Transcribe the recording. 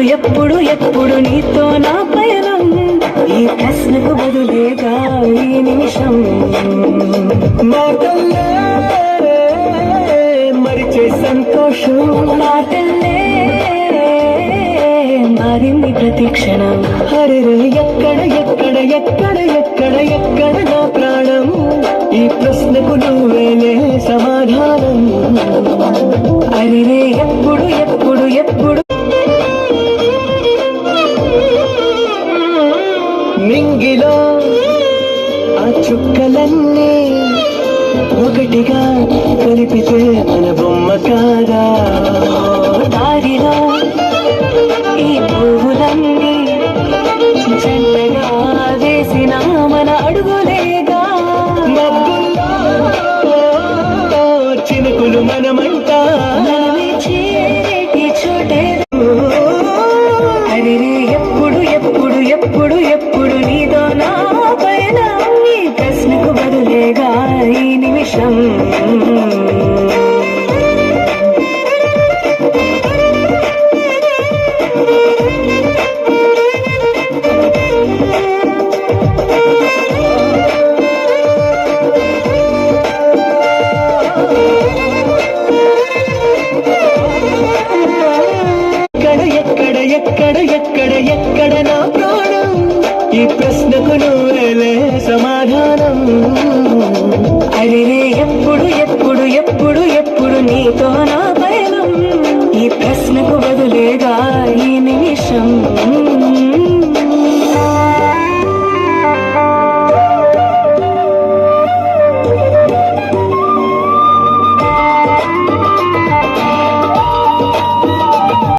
ఎప్పుడు ఎప్పుడు నీతో నా పయనం, ఈ ప్రశ్నకు బదులేగా ఈ నిమిషం. మాటల్లే మరిచే సంతోషం, మాటల్లే మారింది ప్రతి క్షణం. హరే ఎక్కడ ఎక్కడ ఎక్కడ ఎక్కడ ఎక్కడ నా ప్రాణం, ఈ ప్రశ్నకు నువ్వేలే సమాధానం. అరిరే ఎప్పుడు ఎప్పుడు ఎప్పుడు మింగిలో ఆ చుక్కలన్నీ ఒకటిగా కలిపితే మన బొమ్మ కాదా. దారిలో ఈ పువ్వులన్నీ జంటగా వేసిన మన అడుగులేగా. మబ్బుల్లో చినుకులు మనమంట, మనమే చేరేటి చోటే. అరిరే ఎప్పుడు ఎప్పుడు ఎప్పుడు ఎప్పుడు నీతో నా పయనం, ఈ ప్రశ్నకు బదులేగా ఈ నిమిషం. ఎక్కడ ఎక్కడ ఎక్కడ ఎక్కడ నా ప్రాణం, ఈ ప్రశ్నకు నువ్వేలే సమాధానం. అరిరే ఎప్పుడు ఎప్పుడు ఎప్పుడు ఎప్పుడు నీతో నా పయనం, ఈ ప్రశ్నకు బదులేగా ఈ నిమిషం.